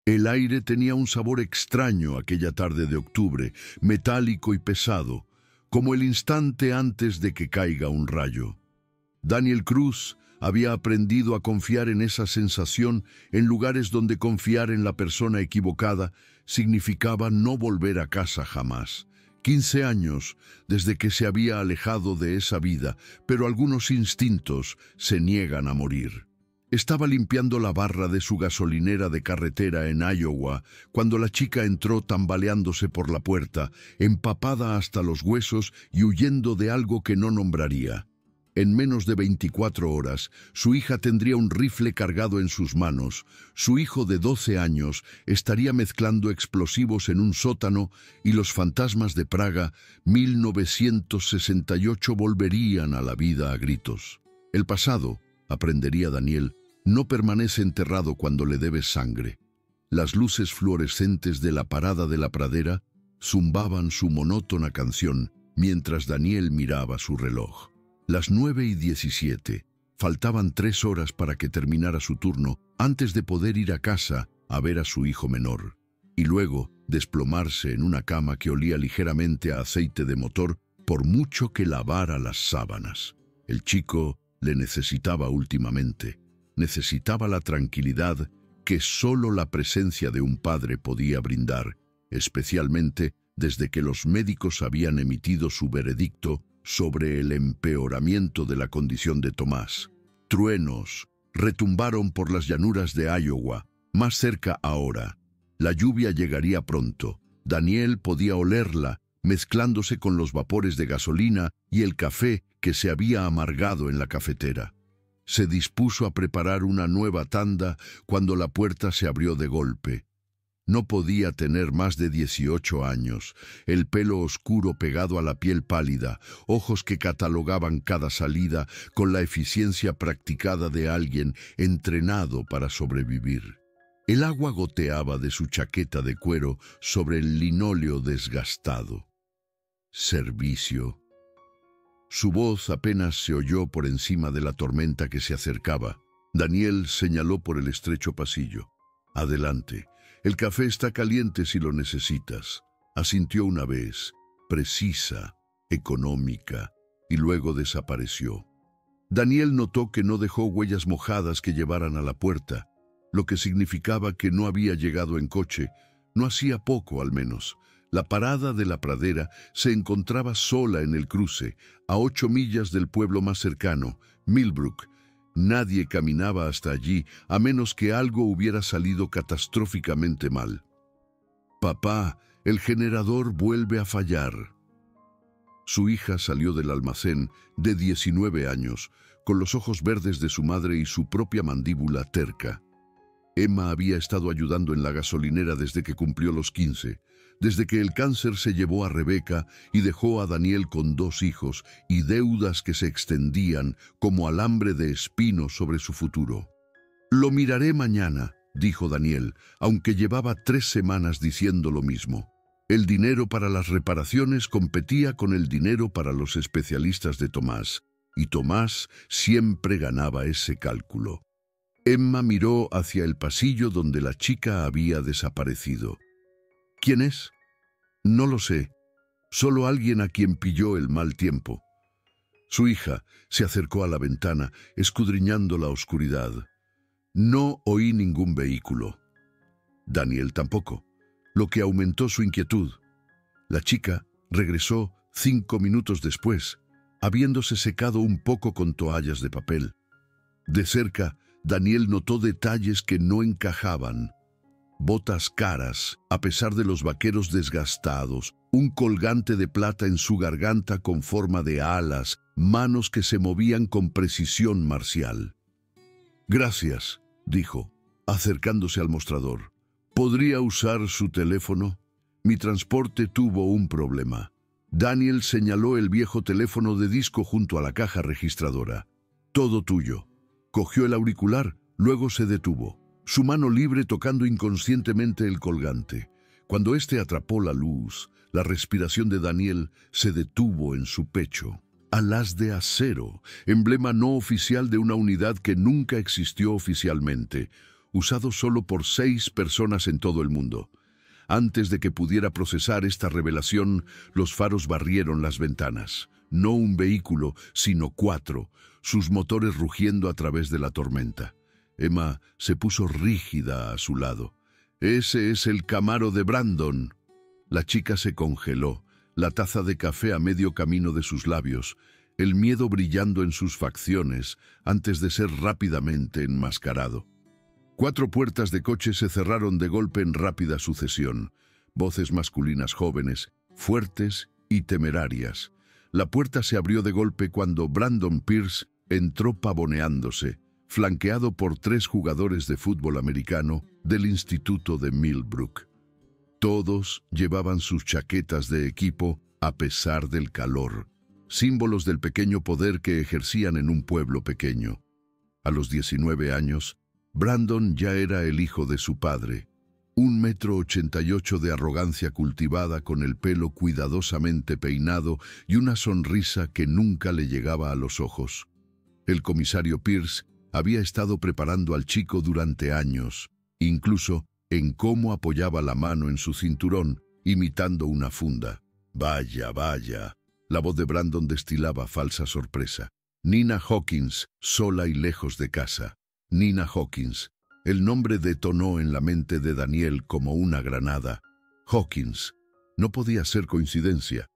El aire tenía un sabor extraño aquella tarde de octubre, metálico y pesado, como el instante antes de que caiga un rayo. Daniel Cruz había aprendido a confiar en esa sensación en lugares donde confiar en la persona equivocada significaba no volver a casa jamás. 15 años desde que se había alejado de esa vida, pero algunos instintos se niegan a morir. Estaba limpiando la barra de su gasolinera de carretera en Iowa cuando la chica entró tambaleándose por la puerta, empapada hasta los huesos y huyendo de algo que no nombraría. En menos de 24 horas, su hija tendría un rifle cargado en sus manos. Su hijo de 12 años estaría mezclando explosivos en un sótano y los fantasmas de Praga 1968 volverían a la vida a gritos. El pasado, aprendería Daniel, no permanece enterrado cuando le debes sangre. Las luces fluorescentes de la parada de la pradera zumbaban su monótona canción mientras Daniel miraba su reloj. Las 9:17. Faltaban 3 horas para que terminara su turno antes de poder ir a casa a ver a su hijo menor, y luego desplomarse en una cama que olía ligeramente a aceite de motor por mucho que lavara las sábanas. El chico le necesitaba últimamente. Necesitaba la tranquilidad que solo la presencia de un padre podía brindar, especialmente desde que los médicos habían emitido su veredicto sobre el empeoramiento de la condición de Tomás. Truenos retumbaron por las llanuras de Iowa, más cerca ahora. La lluvia llegaría pronto. Daniel podía olerla, mezclándose con los vapores de gasolina y el café que se había amargado en la cafetera. Se dispuso a preparar una nueva tanda cuando la puerta se abrió de golpe. No podía tener más de 18 años, el pelo oscuro pegado a la piel pálida, ojos que catalogaban cada salida con la eficiencia practicada de alguien entrenado para sobrevivir. El agua goteaba de su chaqueta de cuero sobre el linóleo desgastado. Servicio. Su voz apenas se oyó por encima de la tormenta que se acercaba. Daniel señaló por el estrecho pasillo. Adelante. El café está caliente si lo necesitas. Asintió una vez, precisa, económica, y luego desapareció. Daniel notó que no dejó huellas mojadas que llevaran a la puerta, lo que significaba que no había llegado en coche, no hacía poco al menos. La parada de la pradera se encontraba sola en el cruce, a 8 millas del pueblo más cercano, Millbrook. Nadie caminaba hasta allí, a menos que algo hubiera salido catastróficamente mal. «Papá, el generador vuelve a fallar». Su hija salió del almacén, de 19 años, con los ojos verdes de su madre y su propia mandíbula terca. Emma había estado ayudando en la gasolinera desde que cumplió los 15, desde que el cáncer se llevó a Rebeca y dejó a Daniel con 2 hijos y deudas que se extendían como alambre de espino sobre su futuro. «Lo miraré mañana», dijo Daniel, aunque llevaba 3 semanas diciendo lo mismo. El dinero para las reparaciones competía con el dinero para los especialistas de Tomás, y Tomás siempre ganaba ese cálculo. Emma miró hacia el pasillo donde la chica había desaparecido. «¿Quién es?» «No lo sé. Solo alguien a quien pilló el mal tiempo». Su hija se acercó a la ventana, escudriñando la oscuridad. «No oí ningún vehículo». Daniel tampoco, lo que aumentó su inquietud. La chica regresó 5 minutos después, habiéndose secado un poco con toallas de papel. De cerca, Daniel notó detalles que no encajaban. Botas caras, a pesar de los vaqueros desgastados, un colgante de plata en su garganta con forma de alas, manos que se movían con precisión marcial. «Gracias», dijo, acercándose al mostrador. «¿Podría usar su teléfono? Mi transporte tuvo un problema». Daniel señaló el viejo teléfono de disco junto a la caja registradora. «Todo tuyo». Cogió el auricular, luego se detuvo, su mano libre tocando inconscientemente el colgante. Cuando éste atrapó la luz, la respiración de Daniel se detuvo en su pecho. Alas de acero, emblema no oficial de una unidad que nunca existió oficialmente. usado solo por 6 personas en todo el mundo. Antes de que pudiera procesar esta revelación, los faros barrieron las ventanas. No un vehículo, sino 4, sus motores rugiendo a través de la tormenta. Emma se puso rígida a su lado. «Ese es el Camaro de Brandon». La chica se congeló, la taza de café a medio camino de sus labios, el miedo brillando en sus facciones antes de ser rápidamente enmascarado. 4 puertas de coche se cerraron de golpe en rápida sucesión. Voces masculinas jóvenes, fuertes y temerarias. La puerta se abrió de golpe cuando Brandon Pierce entró pavoneándose, flanqueado por 3 jugadores de fútbol americano del Instituto de Millbrook. Todos llevaban sus chaquetas de equipo a pesar del calor, símbolos del pequeño poder que ejercían en un pueblo pequeño. A los 19 años, Brandon ya era el hijo de su padre, 1,88 m de arrogancia cultivada con el pelo cuidadosamente peinado y una sonrisa que nunca le llegaba a los ojos. El comisario Pierce había estado preparando al chico durante años, incluso en cómo apoyaba la mano en su cinturón, imitando una funda. «Vaya, vaya». La voz de Brandon destilaba falsa sorpresa. Nina Hawkins, sola y lejos de casa. Nina Hawkins. El nombre detonó en la mente de Daniel como una granada. Hawkins. No podía ser coincidencia.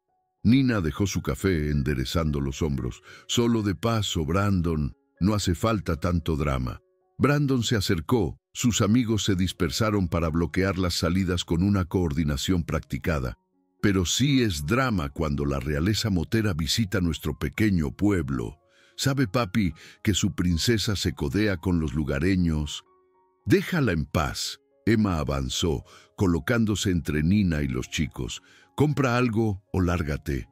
Nina dejó su café enderezando los hombros. «Solo de paso, Brandon. No hace falta tanto drama». Brandon se acercó. Sus amigos se dispersaron para bloquear las salidas con una coordinación practicada. «Pero sí es drama cuando la realeza motera visita nuestro pequeño pueblo. ¿Sabe, papi, que su princesa se codea con los lugareños?» «Déjala en paz». Emma avanzó, colocándose entre Nina y los chicos. «Compra algo o lárgate».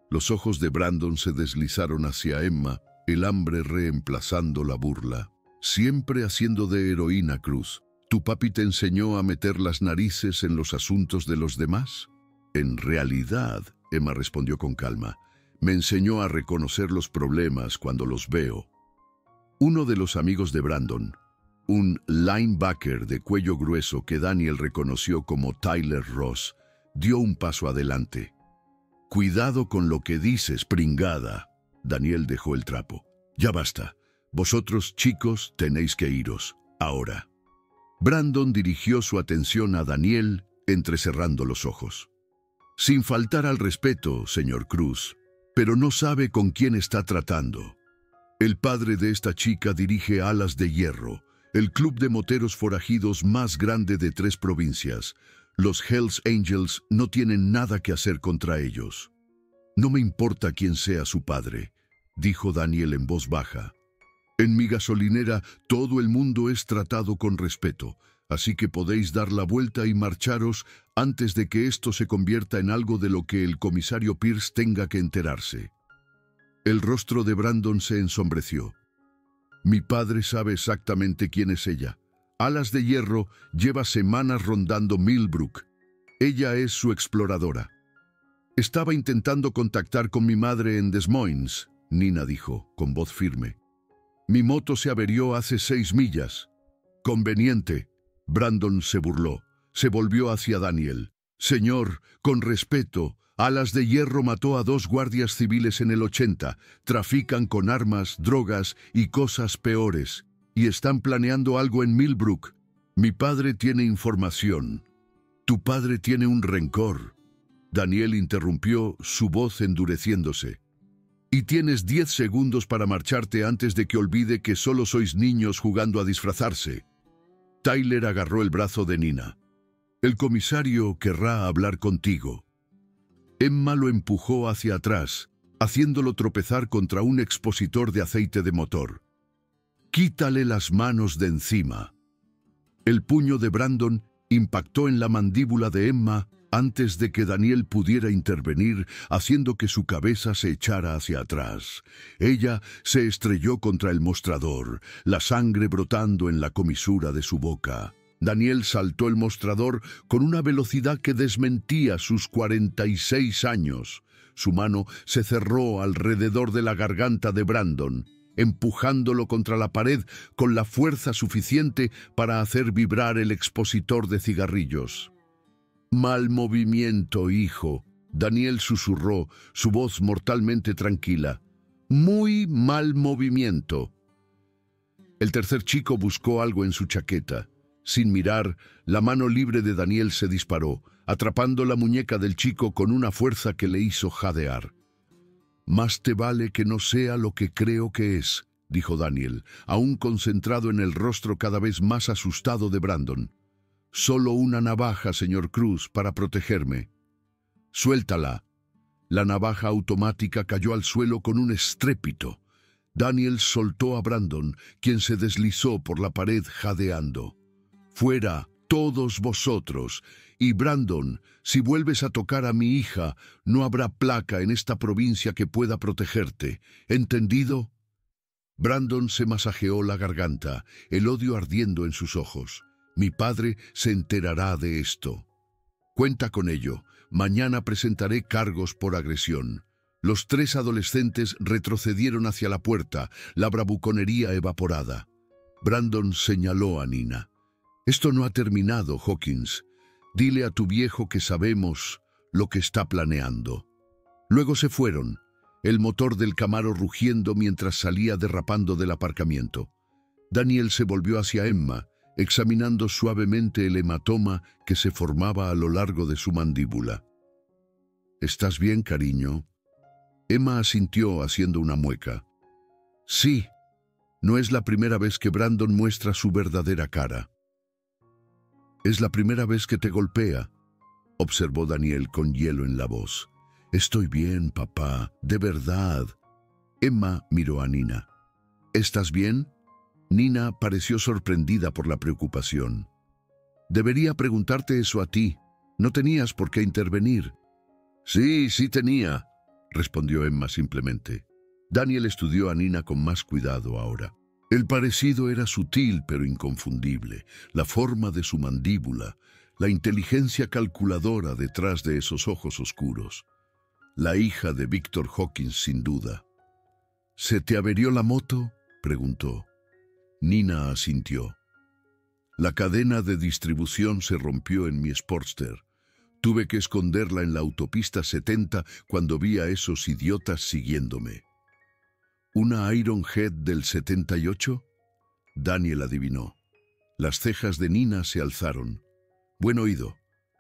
Los ojos de Brandon se deslizaron hacia Emma, el hambre reemplazando la burla. «Siempre haciendo de heroína, Cruz. ¿Tu papi te enseñó a meter las narices en los asuntos de los demás?» «En realidad», Emma respondió con calma, «me enseñó a reconocer los problemas cuando los veo». Uno de los amigos de Brandon, un linebacker de cuello grueso que Daniel reconoció como Tyler Ross, dio un paso adelante. «Cuidado con lo que dices, pringada». Daniel dejó el trapo. «Ya basta. Vosotros, chicos, tenéis que iros. Ahora». Brandon dirigió su atención a Daniel, entrecerrando los ojos. «Sin faltar al respeto, señor Cruz, pero no sabe con quién está tratando. El padre de esta chica dirige Alas de Hierro, el club de moteros forajidos más grande de 3 provincias. Los Hells Angels no tienen nada que hacer contra ellos». «No me importa quién sea su padre», dijo Daniel en voz baja. «En mi gasolinera todo el mundo es tratado con respeto, así que podéis dar la vuelta y marcharos antes de que esto se convierta en algo de lo que el comisario Pierce tenga que enterarse». El rostro de Brandon se ensombreció. «Mi padre sabe exactamente quién es ella. Alas de Hierro lleva semanas rondando Millbrook. Ella es su exploradora». «Estaba intentando contactar con mi madre en Des Moines», Nina dijo, con voz firme. «Mi moto se averió hace 6 millas». «Conveniente». Brandon se burló. Se volvió hacia Daniel. «Señor, con respeto, Alas de Hierro mató a 2 guardias civiles en el 80. Trafican con armas, drogas y cosas peores. Y están planeando algo en Millbrook. Mi padre tiene información. Tu padre tiene un rencor». Daniel interrumpió, su voz endureciéndose. «Y tienes 10 segundos para marcharte antes de que olvide que solo sois niños jugando a disfrazarse». Tyler agarró el brazo de Nina. «El comisario querrá hablar contigo». Emma lo empujó hacia atrás, haciéndolo tropezar contra un expositor de aceite de motor. «Quítale las manos de encima». El puño de Brandon impactó en la mandíbula de Emma antes de que Daniel pudiera intervenir, haciendo que su cabeza se echara hacia atrás. Ella se estrelló contra el mostrador, la sangre brotando en la comisura de su boca. Daniel saltó el mostrador con una velocidad que desmentía sus 46 años. Su mano se cerró alrededor de la garganta de Brandon. empujándolo contra la pared con la fuerza suficiente para hacer vibrar el expositor de cigarrillos. «Mal movimiento, hijo», Daniel susurró, su voz mortalmente tranquila. «Muy mal movimiento». El tercer chico buscó algo en su chaqueta. Sin mirar, la mano libre de Daniel se disparó, atrapando la muñeca del chico con una fuerza que le hizo jadear. «Más te vale que no sea lo que creo que es», dijo Daniel, aún concentrado en el rostro cada vez más asustado de Brandon. «Solo una navaja, señor Cruz, para protegerme». «Suéltala». La navaja automática cayó al suelo con un estrépito. Daniel soltó a Brandon, quien se deslizó por la pared jadeando. «Fuera, todos vosotros. Y Brandon, si vuelves a tocar a mi hija, no habrá placa en esta provincia que pueda protegerte. ¿Entendido?» Brandon se masajeó la garganta, el odio ardiendo en sus ojos. «Mi padre se enterará de esto». «Cuenta con ello. Mañana presentaré cargos por agresión». Los tres adolescentes retrocedieron hacia la puerta, la bravuconería evaporada. Brandon señaló a Nina. «Esto no ha terminado, Hawkins. Dile a tu viejo que sabemos lo que está planeando». Luego se fueron, el motor del Camaro rugiendo mientras salía derrapando del aparcamiento. Daniel se volvió hacia Emma, examinando suavemente el hematoma que se formaba a lo largo de su mandíbula. «¿Estás bien, cariño?» Emma asintió haciendo una mueca. «Sí, no es la primera vez que Brandon muestra su verdadera cara». «Es la primera vez que te golpea», observó Daniel con hielo en la voz. «Estoy bien, papá, de verdad». Emma miró a Nina. «¿Estás bien?» Nina pareció sorprendida por la preocupación. «Debería preguntarte eso a ti. No tenías por qué intervenir». «Sí, sí tenía», respondió Emma simplemente. Daniel estudió a Nina con más cuidado ahora. El parecido era sutil pero inconfundible, la forma de su mandíbula, la inteligencia calculadora detrás de esos ojos oscuros. La hija de Víctor Hawkins, sin duda. «¿Se te averió la moto?», preguntó. Nina asintió. «La cadena de distribución se rompió en mi Sportster. Tuve que esconderla en la autopista 70 cuando vi a esos idiotas siguiéndome». «¿Una Ironhead del 78? Daniel adivinó. Las cejas de Nina se alzaron. «Buen oído.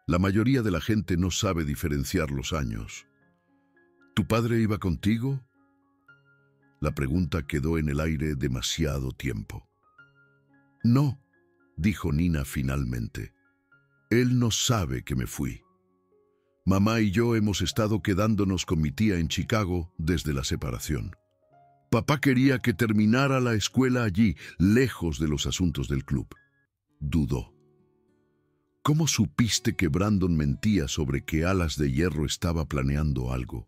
La mayoría de la gente no sabe diferenciar los años». «¿Tu padre iba contigo?» La pregunta quedó en el aire demasiado tiempo. «No», dijo Nina finalmente. «Él no sabe que me fui. Mamá y yo hemos estado quedándonos con mi tía en Chicago desde la separación. Papá quería que terminara la escuela allí, lejos de los asuntos del club». Dudó. «¿Cómo supiste que Brandon mentía sobre que Alas de Hierro estaba planeando algo?»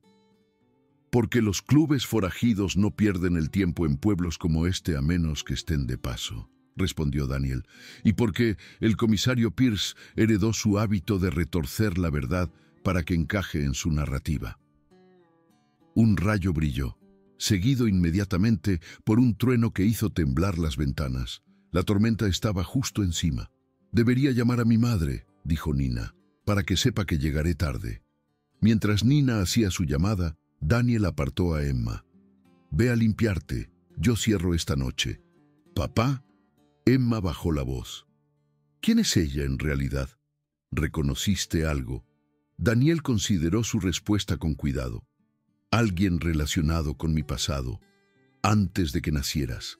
«Porque los clubes forajidos no pierden el tiempo en pueblos como este a menos que estén de paso», respondió Daniel, «y porque el comisario Pierce heredó su hábito de retorcer la verdad para que encaje en su narrativa». Un rayo brilló, seguido inmediatamente por un trueno que hizo temblar las ventanas. La tormenta estaba justo encima. «Debería llamar a mi madre», dijo Nina, «para que sepa que llegaré tarde». Mientras Nina hacía su llamada, Daniel apartó a Emma. «Ve a limpiarte. Yo cierro esta noche». «¿Papá?» Emma bajó la voz. «¿Quién es ella en realidad? ¿Reconociste algo?» Daniel consideró su respuesta con cuidado. «Alguien relacionado con mi pasado, antes de que nacieras,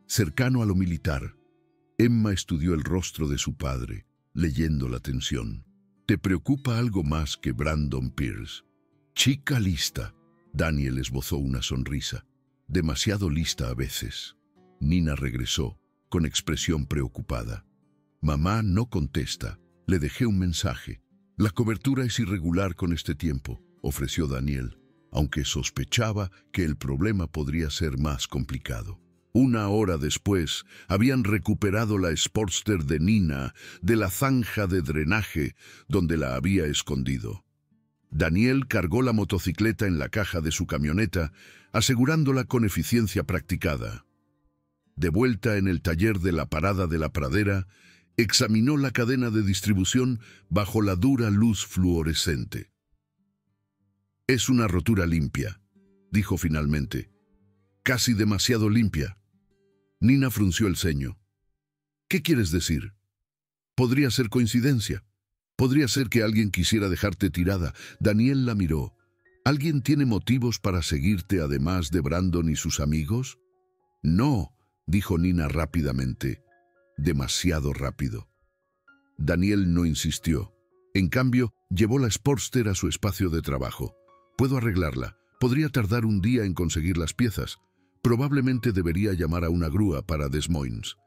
cercano a lo militar». Emma estudió el rostro de su padre, leyendo la tensión. «¿Te preocupa algo más que Brandon Pierce?» «Chica lista». Daniel esbozó una sonrisa. «Demasiado lista a veces». Nina regresó, con expresión preocupada. «Mamá no contesta. Le dejé un mensaje». «La cobertura es irregular con este tiempo», ofreció Daniel, aunque sospechaba que el problema podría ser más complicado. Una hora después, habían recuperado la Sportster de Nina de la zanja de drenaje donde la había escondido. Daniel cargó la motocicleta en la caja de su camioneta, asegurándola con eficiencia practicada. De vuelta en el taller de la parada de la pradera, examinó la cadena de distribución bajo la dura luz fluorescente. «Es una rotura limpia», dijo finalmente. «Casi demasiado limpia». Nina frunció el ceño. «¿Qué quieres decir? Podría ser coincidencia. Podría ser que alguien quisiera dejarte tirada». Daniel la miró. «¿Alguien tiene motivos para seguirte además de Brandon y sus amigos?» «No», dijo Nina rápidamente. Demasiado rápido. Daniel no insistió. En cambio, llevó la Sportster a su espacio de trabajo. «Puedo arreglarla. Podría tardar un día en conseguir las piezas. Probablemente debería llamar a una grúa para Des Moines.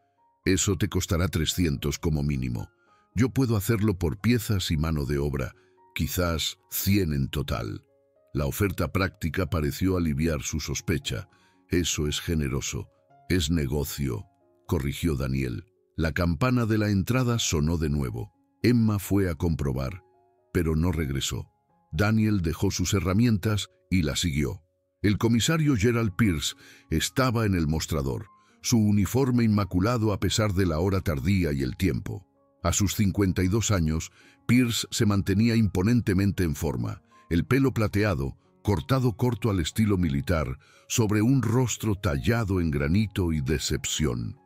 Eso te costará 300 como mínimo. Yo puedo hacerlo por piezas y mano de obra, quizás 100 en total». La oferta práctica pareció aliviar su sospecha. «Eso es generoso. Es negocio», corrigió Daniel. La campana de la entrada sonó de nuevo. Emma fue a comprobar, pero no regresó. Daniel dejó sus herramientas y la siguió. El comisario Gerald Pierce estaba en el mostrador, su uniforme inmaculado a pesar de la hora tardía y el tiempo. A sus 52 años, Pierce se mantenía imponentemente en forma, el pelo plateado, cortado corto al estilo militar, sobre un rostro tallado en granito y decepción.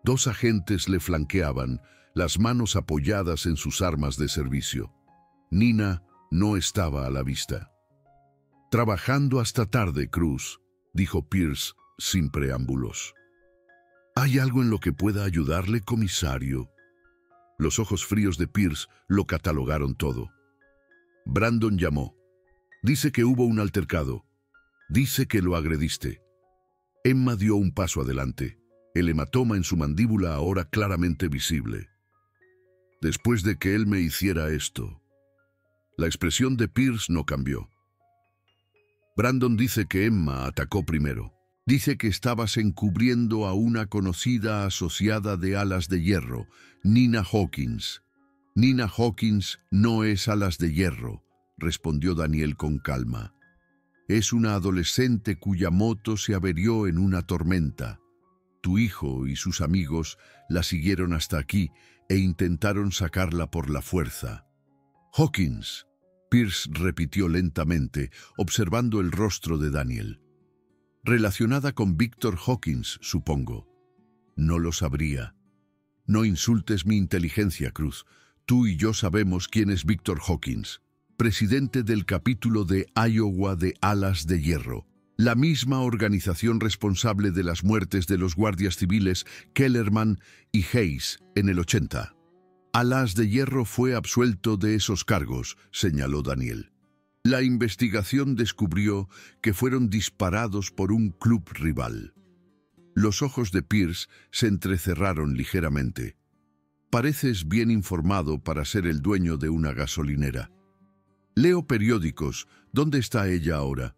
2 agentes le flanqueaban, las manos apoyadas en sus armas de servicio. Nina no estaba a la vista. «Trabajando hasta tarde, Cruz», dijo Pierce sin preámbulos. «¿Hay algo en lo que pueda ayudarle, comisario?» Los ojos fríos de Pierce lo catalogaron todo. Brandon llamó. «Dice que hubo un altercado. Dice que lo agrediste». Emma dio un paso adelante, el hematoma en su mandíbula ahora claramente visible. «Después de que él me hiciera esto». La expresión de Pierce no cambió. «Brandon dice que Emma atacó primero. Dice que estabas encubriendo a una conocida asociada de Alas de Hierro, Nina Hawkins». «Nina Hawkins no es Alas de Hierro», respondió Daniel con calma. «Es una adolescente cuya moto se averió en una tormenta. Tu hijo y sus amigos la siguieron hasta aquí e intentaron sacarla por la fuerza». «Hawkins», Pierce repitió lentamente, observando el rostro de Daniel. «Relacionada con Victor Hawkins, supongo». «No lo sabría». «No insultes mi inteligencia, Cruz. Tú y yo sabemos quién es Victor Hawkins, presidente del capítulo de Iowa de Alas de Hierro, la misma organización responsable de las muertes de los guardias civiles Kellerman y Hayes en el 80. Alas de Hierro fue absuelto de esos cargos», señaló Daniel. «La investigación descubrió que fueron disparados por un club rival». Los ojos de Pierce se entrecerraron ligeramente. «Pareces bien informado para ser el dueño de una gasolinera». «Leo periódicos. ¿Dónde está ella ahora?»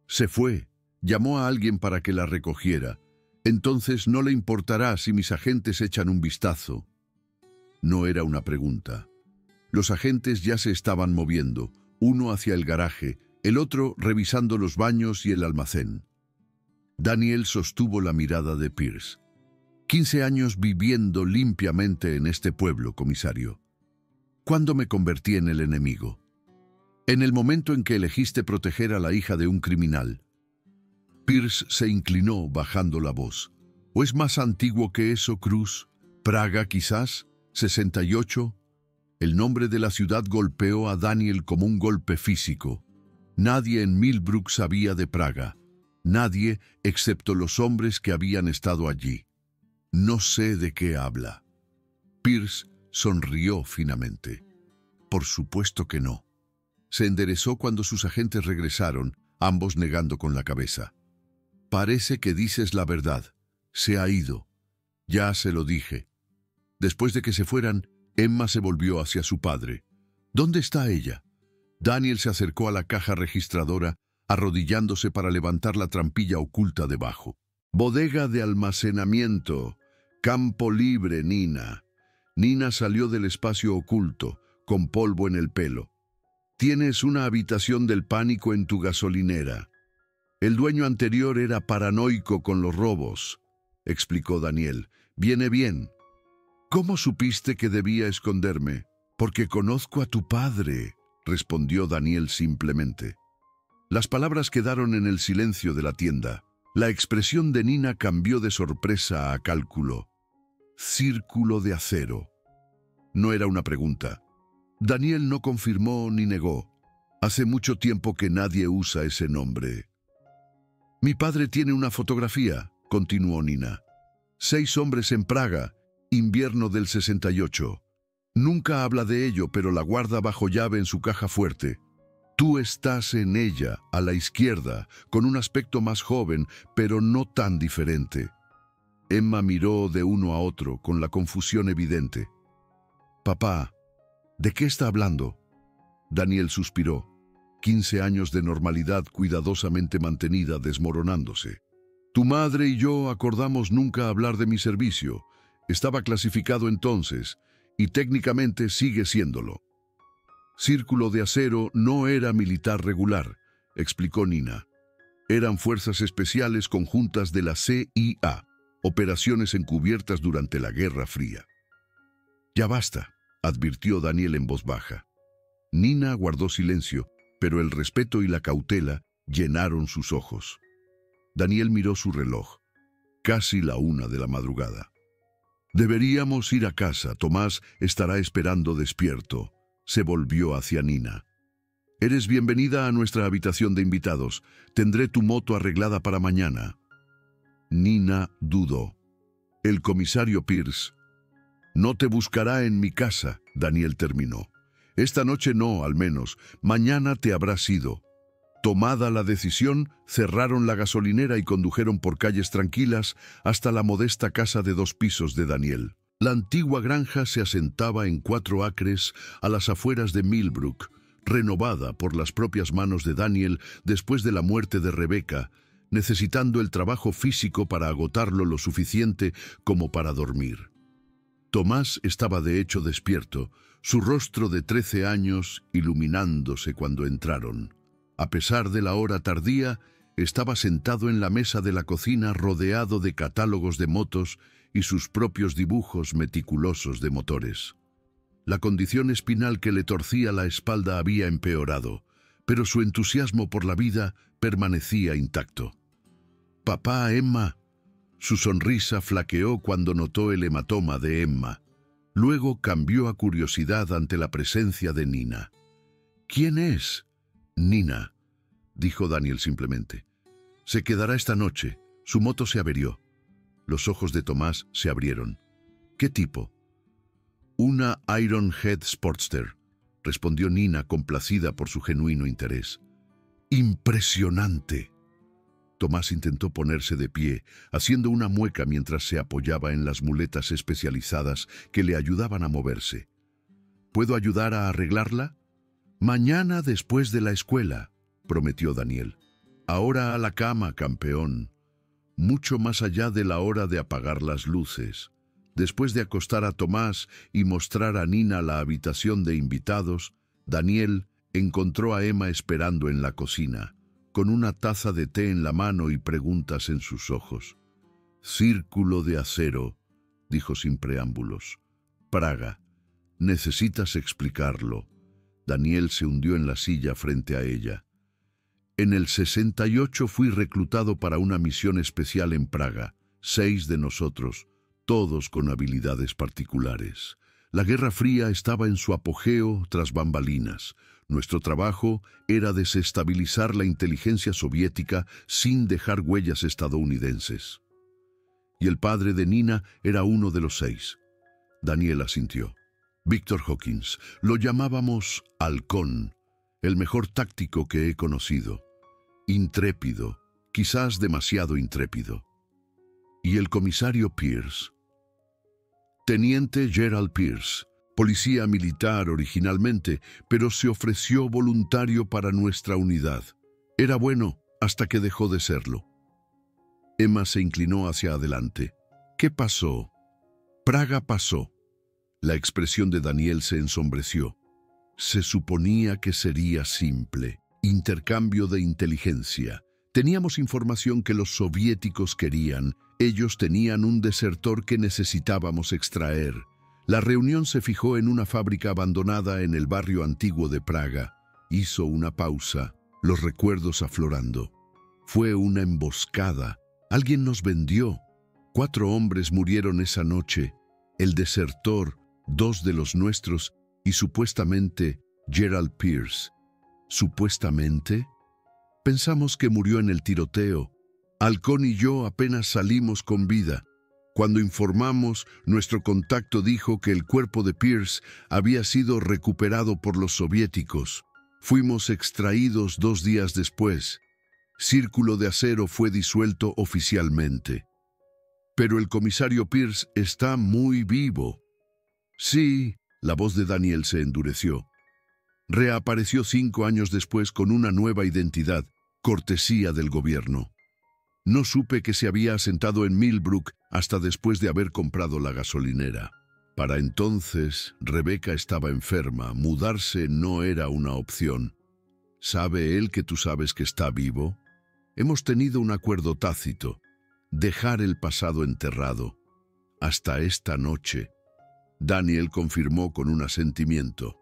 «Se fue. Llamó a alguien para que la recogiera. Entonces no le importará si mis agentes echan un vistazo». No era una pregunta. Los agentes ya se estaban moviendo, uno hacia el garaje, el otro revisando los baños y el almacén. Daniel sostuvo la mirada de Pierce. 15 años viviendo limpiamente en este pueblo, comisario. ¿Cuándo me convertí en el enemigo? En el momento en que elegiste proteger a la hija de un criminal». Pierce se inclinó bajando la voz. «¿O es más antiguo que eso, Cruz? ¿Praga, quizás? ¿68? El nombre de la ciudad golpeó a Daniel como un golpe físico. Nadie en Millbrook sabía de Praga. Nadie excepto los hombres que habían estado allí. No sé de qué habla». Pierce sonrió finamente. «Por supuesto que no». Se enderezó cuando sus agentes regresaron, ambos negando con la cabeza. «Parece que dices la verdad. Se ha ido. Ya se lo dije». Después de que se fueran, Emma se volvió hacia su padre. «¿Dónde está ella?» Daniel se acercó a la caja registradora, arrodillándose para levantar la trampilla oculta debajo. «Bodega de almacenamiento. Campo libre, Nina». Nina salió del espacio oculto, con polvo en el pelo. Tienes una habitación del pánico en tu gasolinera. El dueño anterior era paranoico con los robos, explicó Daniel. Viene bien. ¿Cómo supiste que debía esconderme? Porque conozco a tu padre, respondió Daniel simplemente. Las palabras quedaron en el silencio de la tienda. La expresión de Nina cambió de sorpresa a cálculo. Círculo de acero. No era una pregunta. Daniel no confirmó ni negó. Hace mucho tiempo que nadie usa ese nombre. Mi padre tiene una fotografía, continuó Nina. 6 hombres en Praga, invierno del 68. Nunca habla de ello, pero la guarda bajo llave en su caja fuerte. Tú estás en ella, a la izquierda, con un aspecto más joven, pero no tan diferente. Emma miró de uno a otro, con la confusión evidente. Papá, ¿de qué está hablando? Daniel suspiró. 15 años de normalidad cuidadosamente mantenida desmoronándose. Tu madre y yo acordamos nunca hablar de mi servicio. Estaba clasificado entonces, y técnicamente sigue siéndolo. Círculo de Acero no era militar regular, explicó Nina. Eran fuerzas especiales conjuntas de la CIA, operaciones encubiertas durante la Guerra Fría. Ya basta, advirtió Daniel en voz baja. Nina guardó silencio, pero el respeto y la cautela llenaron sus ojos. Daniel miró su reloj. Casi la 1 de la madrugada. Deberíamos ir a casa. Tomás estará esperando despierto. Se volvió hacia Nina. Eres bienvenida a nuestra habitación de invitados. Tendré tu moto arreglada para mañana. Nina dudó. El comisario Pierce. No te buscará en mi casa, Daniel terminó. Esta noche no, al menos. Mañana te habrás ido. Tomada la decisión, cerraron la gasolinera y condujeron por calles tranquilas hasta la modesta casa de 2 pisos de Daniel. La antigua granja se asentaba en 4 acres a las afueras de Millbrook, renovada por las propias manos de Daniel después de la muerte de Rebecca, necesitando el trabajo físico para agotarlo lo suficiente como para dormir. Tomás estaba de hecho despierto, su rostro de 13 años iluminándose cuando entraron. A pesar de la hora tardía, estaba sentado en la mesa de la cocina rodeado de catálogos de motos y sus propios dibujos meticulosos de motores. La condición espinal que le torcía la espalda había empeorado, pero su entusiasmo por la vida permanecía intacto. «Papá, Emma». Su sonrisa flaqueó cuando notó el hematoma de Emma. Luego cambió a curiosidad ante la presencia de Nina. «¿Quién es?» «Nina», dijo Daniel simplemente. «Se quedará esta noche. Su moto se averió». Los ojos de Tomás se abrieron. «¿Qué tipo?» «Una Ironhead Sportster», respondió Nina complacida por su genuino interés. «¡Impresionante!» Tomás intentó ponerse de pie, haciendo una mueca mientras se apoyaba en las muletas especializadas que le ayudaban a moverse. «¿Puedo ayudar a arreglarla?» «Mañana después de la escuela», prometió Daniel. «Ahora a la cama, campeón. Mucho más allá de la hora de apagar las luces». Después de acostar a Tomás y mostrar a Nina la habitación de invitados, Daniel encontró a Emma esperando en la cocina, con una taza de té en la mano y preguntas en sus ojos. «Círculo de Acero», dijo sin preámbulos. «Praga. Necesitas explicarlo». Daniel se hundió en la silla frente a ella. «En el 68 fui reclutado para una misión especial en Praga. 6 de nosotros, todos con habilidades particulares. La Guerra Fría estaba en su apogeo tras bambalinas. Nuestro trabajo era desestabilizar la inteligencia soviética sin dejar huellas estadounidenses. Y el padre de Nina era uno de los 6. Daniel asintió. Víctor Hawkins. Lo llamábamos Halcón, el mejor táctico que he conocido. Intrépido, quizás demasiado intrépido. ¿Y el comisario Pierce?» «Teniente Gerald Pierce, policía militar originalmente, pero se ofreció voluntario para nuestra unidad. Era bueno hasta que dejó de serlo». Emma se inclinó hacia adelante. «¿Qué pasó?» «Praga pasó». La expresión de Daniel se ensombreció. Se suponía que sería simple. Intercambio de inteligencia. Teníamos información que los soviéticos querían. Ellos tenían un desertor que necesitábamos extraer. La reunión se fijó en una fábrica abandonada en el barrio antiguo de Praga. Hizo una pausa, los recuerdos aflorando. Fue una emboscada. Alguien nos vendió. 4 hombres murieron esa noche. El desertor, 2 de los nuestros y supuestamente Gerald Pierce. ¿Supuestamente? Pensamos que murió en el tiroteo. Halcón y yo apenas salimos con vida. Cuando informamos, nuestro contacto dijo que el cuerpo de Pierce había sido recuperado por los soviéticos. Fuimos extraídos 2 días después. Círculo de Acero fue disuelto oficialmente. Pero el comisario Pierce está muy vivo. Sí, la voz de Daniel se endureció. Reapareció 5 años después con una nueva identidad, cortesía del gobierno. No supe que se había asentado en Millbrook hasta después de haber comprado la gasolinera. Para entonces, Rebecca estaba enferma. Mudarse no era una opción. ¿Sabe él que tú sabes que está vivo? Hemos tenido un acuerdo tácito. Dejar el pasado enterrado. Hasta esta noche. Daniel confirmó con un asentimiento.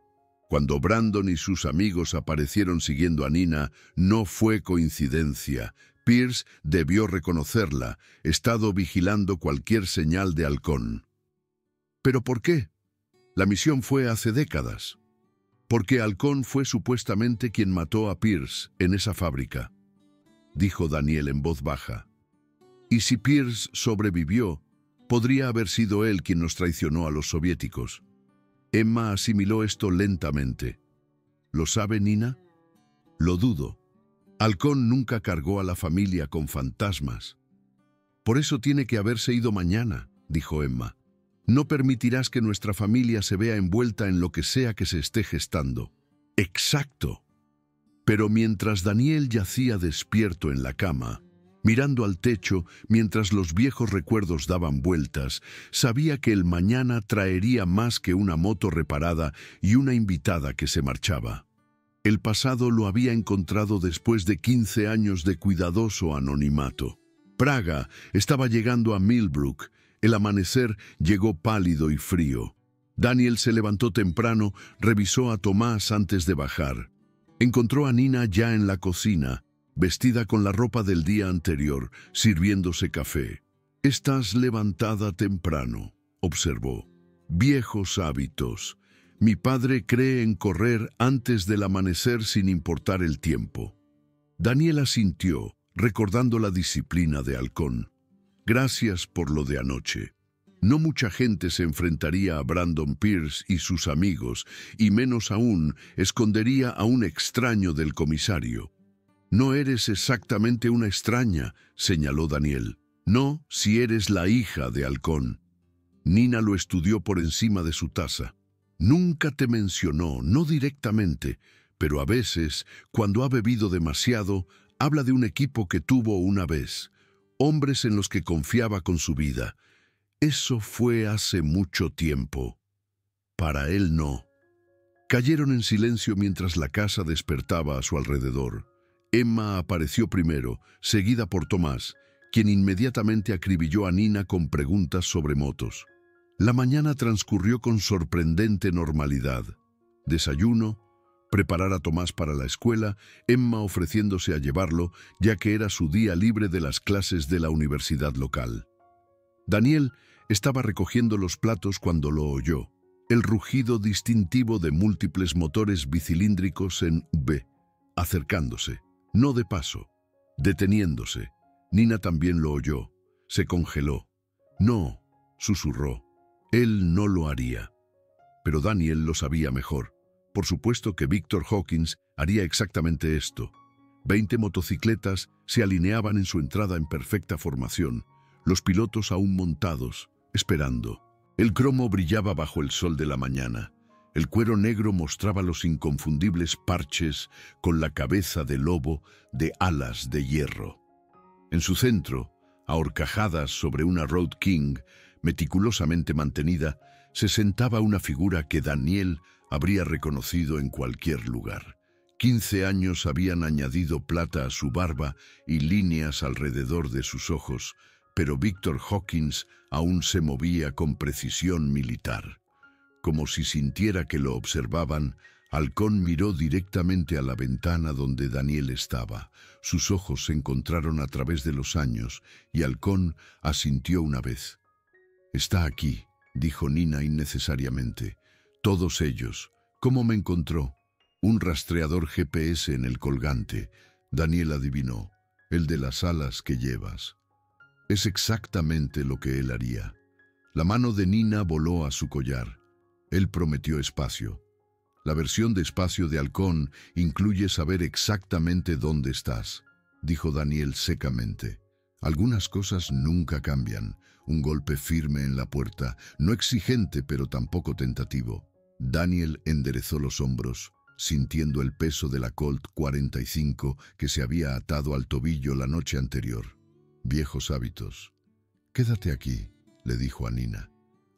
Cuando Brandon y sus amigos aparecieron siguiendo a Nina, no fue coincidencia. Pierce debió reconocerla. Estado vigilando cualquier señal de Halcón. ¿Pero por qué? La misión fue hace décadas. Porque Halcón fue supuestamente quien mató a Pierce en esa fábrica, dijo Daniel en voz baja. Y si Pierce sobrevivió, podría haber sido él quien nos traicionó a los soviéticos. Emma asimiló esto lentamente. ¿Lo sabe Nina? Lo dudo. Halcón nunca cargó a la familia con fantasmas. Por eso tiene que haberse ido mañana, dijo Emma. No permitirás que nuestra familia se vea envuelta en lo que sea que se esté gestando. Exacto. Pero mientras Daniel yacía despierto en la cama, mirando al techo mientras los viejos recuerdos daban vueltas, sabía que el mañana traería más que una moto reparada y una invitada que se marchaba. El pasado lo había encontrado después de 15 años de cuidadoso anonimato. Praga estaba llegando a Millbrook. El amanecer llegó pálido y frío. Daniel se levantó temprano, revisó a Tomás antes de bajar. Encontró a Nina ya en la cocina, vestida con la ropa del día anterior, sirviéndose café. «Estás levantada temprano», observó. «Viejos hábitos. Mi padre cree en correr antes del amanecer sin importar el tiempo». Daniel asintió, recordando la disciplina de Halcón. «Gracias por lo de anoche. No mucha gente se enfrentaría a Brandon Pierce y sus amigos, y menos aún escondería a un extraño del comisario». «No eres exactamente una extraña», señaló Daniel. «No, si eres la hija de Halcón». Nina lo estudió por encima de su taza. «Nunca te mencionó, no directamente, pero a veces, cuando ha bebido demasiado, habla de un equipo que tuvo una vez, hombres en los que confiaba con su vida. Eso fue hace mucho tiempo. Para él no». Cayeron en silencio mientras la casa despertaba a su alrededor. Emma apareció primero, seguida por Tomás, quien inmediatamente acribilló a Nina con preguntas sobre motos. La mañana transcurrió con sorprendente normalidad. Desayuno, preparar a Tomás para la escuela, Emma ofreciéndose a llevarlo, ya que era su día libre de las clases de la universidad local. Daniel estaba recogiendo los platos cuando lo oyó. El rugido distintivo de múltiples motores bicilíndricos en V, acercándose. No de paso, deteniéndose. Nina también lo oyó. Se congeló. «No», susurró. Él no lo haría. Pero Daniel lo sabía mejor. Por supuesto que Victor Hawkins haría exactamente esto. 20 motocicletas se alineaban en su entrada en perfecta formación, los pilotos aún montados, esperando. El cromo brillaba bajo el sol de la mañana. El cuero negro mostraba los inconfundibles parches con la cabeza de lobo de alas de hierro. En su centro, a horcajadas sobre una Road King, meticulosamente mantenida, se sentaba una figura que Daniel habría reconocido en cualquier lugar. 15 años habían añadido plata a su barba y líneas alrededor de sus ojos, pero Victor Hawkins aún se movía con precisión militar. Como si sintiera que lo observaban, Halcón miró directamente a la ventana donde Daniel estaba. Sus ojos se encontraron a través de los años y Halcón asintió una vez. «Está aquí», dijo Nina innecesariamente. «Todos ellos. ¿Cómo me encontró?» «Un rastreador GPS en el colgante», Daniel adivinó. «El de las alas que llevas». Es exactamente lo que él haría. La mano de Nina voló a su collar. Él prometió espacio. La versión de espacio de Halcón incluye saber exactamente dónde estás, dijo Daniel secamente. Algunas cosas nunca cambian. Un golpe firme en la puerta, no exigente pero tampoco tentativo. Daniel enderezó los hombros, sintiendo el peso de la Colt 45 que se había atado al tobillo la noche anterior. Viejos hábitos. «Quédate aquí», le dijo a Nina.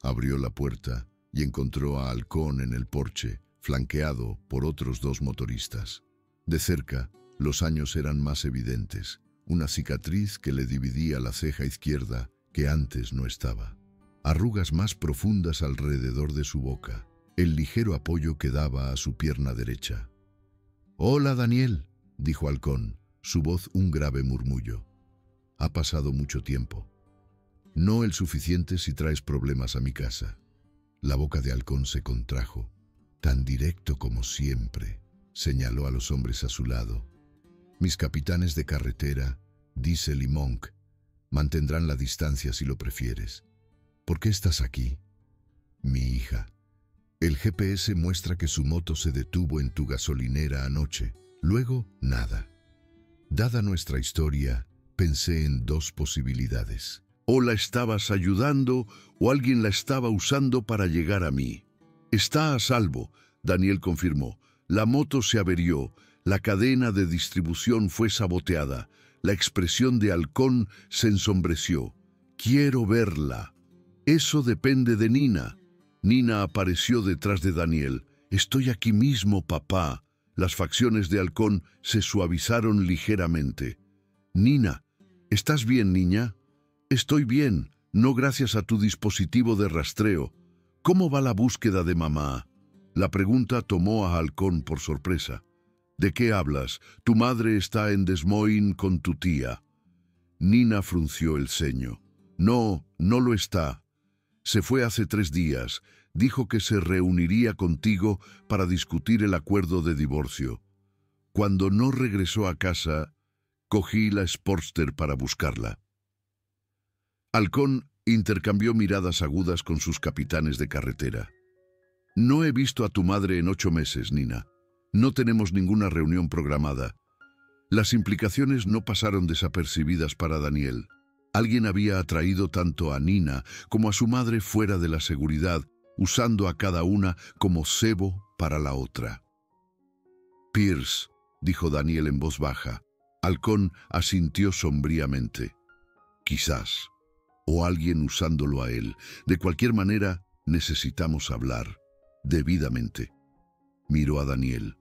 Abrió la puerta y encontró a Halcón en el porche, flanqueado por otros 2 motoristas. De cerca, los años eran más evidentes, una cicatriz que le dividía la ceja izquierda que antes no estaba. Arrugas más profundas alrededor de su boca, el ligero apoyo que daba a su pierna derecha. «Hola, Daniel», dijo Halcón, su voz un grave murmullo. «Ha pasado mucho tiempo. No el suficiente si traes problemas a mi casa». La boca de Halcón se contrajo. «Tan directo como siempre», señaló a los hombres a su lado. «Mis capitanes de carretera, Diesel y Monk, mantendrán la distancia si lo prefieres. ¿Por qué estás aquí?» «Mi hija. El GPS muestra que su moto se detuvo en tu gasolinera anoche. Luego, nada. Dada nuestra historia, pensé en 2 posibilidades. O la estabas ayudando o alguien la estaba usando para llegar a mí». «Está a salvo», Daniel confirmó. «La moto se averió, la cadena de distribución fue saboteada». La expresión de Halcón se ensombreció. «Quiero verla». «Eso depende de Nina». Nina apareció detrás de Daniel. «Estoy aquí mismo, papá». Las facciones de Halcón se suavizaron ligeramente. «Nina, ¿estás bien, niña?» «Estoy bien, no gracias a tu dispositivo de rastreo. ¿Cómo va la búsqueda de mamá?» La pregunta tomó a Halcón por sorpresa. «¿De qué hablas? Tu madre está en Des Moines con tu tía». Nina frunció el ceño. «No, no lo está. Se fue hace 3 días. Dijo que se reuniría contigo para discutir el acuerdo de divorcio. Cuando no regresó a casa, cogí la Sportster para buscarla». Halcón intercambió miradas agudas con sus capitanes de carretera. «No he visto a tu madre en 8 meses, Nina. No tenemos ninguna reunión programada». Las implicaciones no pasaron desapercibidas para Daniel. Alguien había atraído tanto a Nina como a su madre fuera de la seguridad, usando a cada una como cebo para la otra. «Pierce», dijo Daniel en voz baja. Halcón asintió sombríamente. «Quizás. O alguien usándolo a él. De cualquier manera, necesitamos hablar. Debidamente». Miró a Daniel.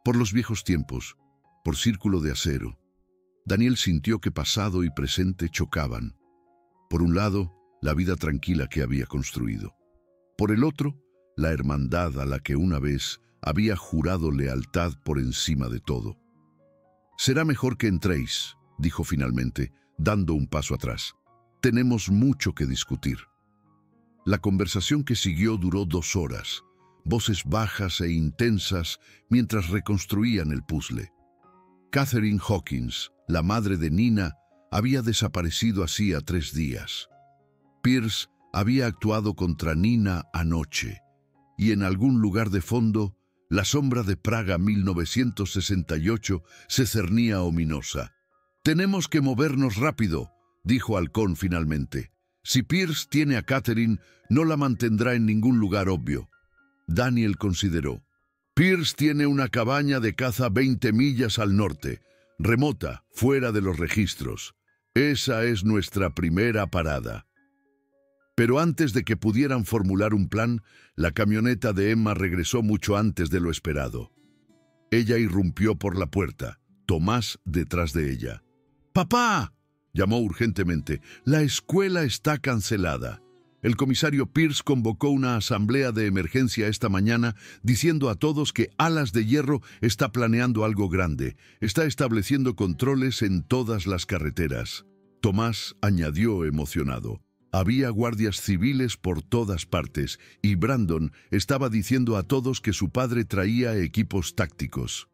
«Por los viejos tiempos, por círculo de acero». Daniel sintió que pasado y presente chocaban. Por un lado, la vida tranquila que había construido. Por el otro, la hermandad a la que una vez había jurado lealtad por encima de todo. «Será mejor que entréis», dijo finalmente, dando un paso atrás. «Tenemos mucho que discutir». La conversación que siguió duró 2 horas, voces bajas e intensas mientras reconstruían el puzzle. Catherine Hawkins, la madre de Nina, había desaparecido hacía 3 días. Pierce había actuado contra Nina anoche, y en algún lugar de fondo, la sombra de Praga 1968 se cernía ominosa. «Tenemos que movernos rápido», dijo Halcón finalmente. «Si Pierce tiene a Catherine, no la mantendrá en ningún lugar obvio». Daniel consideró. «Pierce tiene una cabaña de caza 20 millas al norte, remota, fuera de los registros. Esa es nuestra primera parada». Pero antes de que pudieran formular un plan, la camioneta de Emma regresó mucho antes de lo esperado. Ella irrumpió por la puerta, Tomás detrás de ella. ¡Papá!, llamó urgentemente. «La escuela está cancelada». El comisario Pierce convocó una asamblea de emergencia esta mañana diciendo a todos que Alas de Hierro está planeando algo grande. Está estableciendo controles en todas las carreteras. Tomás añadió emocionado. Había guardias civiles por todas partes y Brandon estaba diciendo a todos que su padre traía equipos tácticos.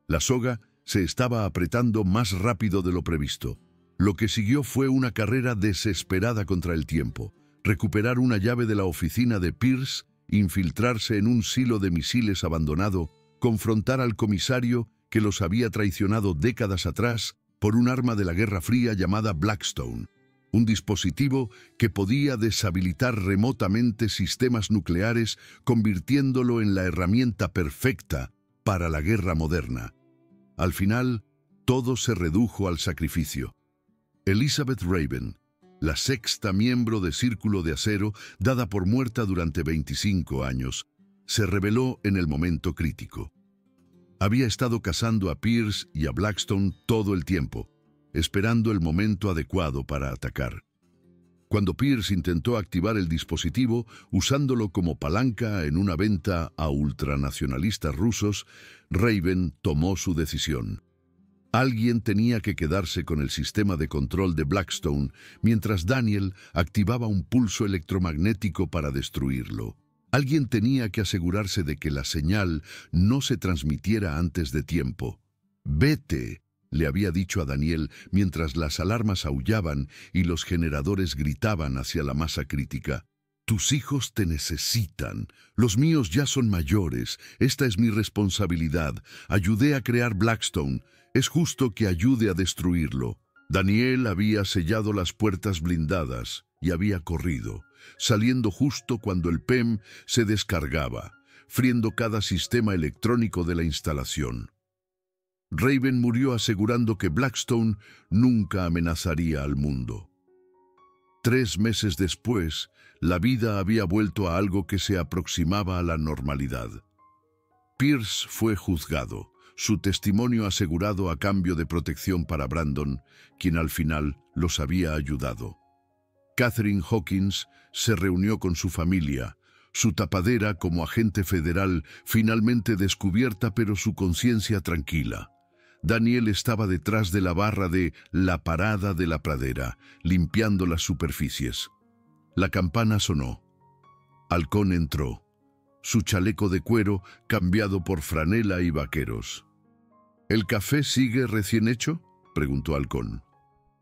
La soga se estaba apretando más rápido de lo previsto. Lo que siguió fue una carrera desesperada contra el tiempo. Recuperar una llave de la oficina de Pierce, infiltrarse en un silo de misiles abandonado, confrontar al comisario que los había traicionado décadas atrás por un arma de la Guerra Fría llamada Blackstone, un dispositivo que podía deshabilitar remotamente sistemas nucleares, convirtiéndolo en la herramienta perfecta para la guerra moderna. Al final, todo se redujo al sacrificio. Elizabeth Raven, la sexta miembro de Círculo de Acero, dada por muerta durante 25 años, se reveló en el momento crítico. Había estado cazando a Pierce y a Blackstone todo el tiempo, esperando el momento adecuado para atacar. Cuando Pierce intentó activar el dispositivo, usándolo como palanca en una venta a ultranacionalistas rusos, Raven tomó su decisión. Alguien tenía que quedarse con el sistema de control de Blackstone, mientras Daniel activaba un pulso electromagnético para destruirlo. Alguien tenía que asegurarse de que la señal no se transmitiera antes de tiempo. «Vete», le había dicho a Daniel mientras las alarmas aullaban y los generadores gritaban hacia la masa crítica. «Tus hijos te necesitan. Los míos ya son mayores. Esta es mi responsabilidad. Ayudé a crear Blackstone. Es justo que ayude a destruirlo». Daniel había sellado las puertas blindadas y había corrido, saliendo justo cuando el PEM se descargaba, friendo cada sistema electrónico de la instalación. Raven murió asegurando que Blackstone nunca amenazaría al mundo. 3 meses después, la vida había vuelto a algo que se aproximaba a la normalidad. Pierce fue juzgado, su testimonio asegurado a cambio de protección para Brandon, quien al final los había ayudado. Catherine Hawkins se reunió con su familia, su tapadera como agente federal finalmente descubierta pero su conciencia tranquila. Daniel estaba detrás de la barra de la parada de la pradera, limpiando las superficies. La campana sonó. Halcón entró, su chaleco de cuero cambiado por franela y vaqueros. «¿El café sigue recién hecho?», preguntó Halcón.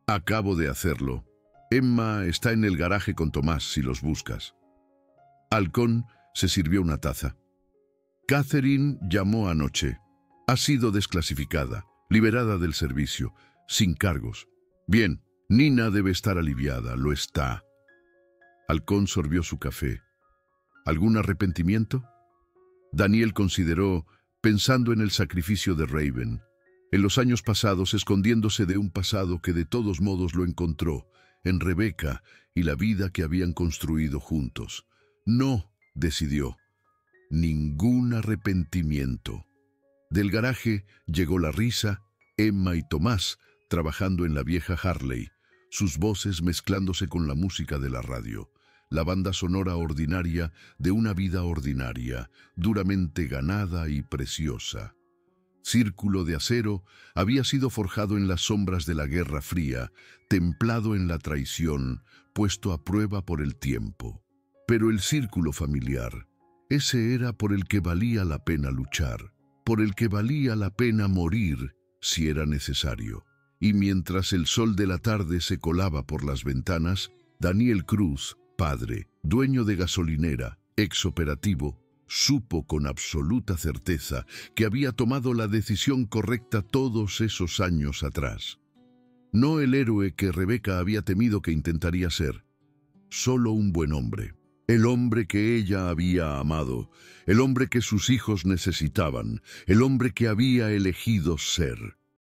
«Acabo de hacerlo. Emma está en el garaje con Tomás si los buscas». Halcón se sirvió una taza. «Catherine llamó anoche. Ha sido desclasificada, liberada del servicio, sin cargos. Bien, Nina debe estar aliviada, lo está». Halcón sorbió su café. «¿Algún arrepentimiento?». Daniel consideró, pensando en el sacrificio de Raven, en los años pasados escondiéndose de un pasado que de todos modos lo encontró, en Rebecca y la vida que habían construido juntos. «No», decidió, «ningún arrepentimiento». Del garaje llegó la risa, Emma y Tomás trabajando en la vieja Harley, sus voces mezclándose con la música de la radio, la banda sonora ordinaria de una vida ordinaria, duramente ganada y preciosa. Círculo de Acero había sido forjado en las sombras de la Guerra Fría, templado en la traición, puesto a prueba por el tiempo. Pero el círculo familiar, ese era por el que valía la pena luchar, por el que valía la pena morir si era necesario. Y mientras el sol de la tarde se colaba por las ventanas, Daniel Cruz, padre, dueño de gasolinera, ex-operativo, supo con absoluta certeza que había tomado la decisión correcta todos esos años atrás. No el héroe que Rebecca había temido que intentaría ser, solo un buen hombre. El hombre que ella había amado, el hombre que sus hijos necesitaban, el hombre que había elegido ser.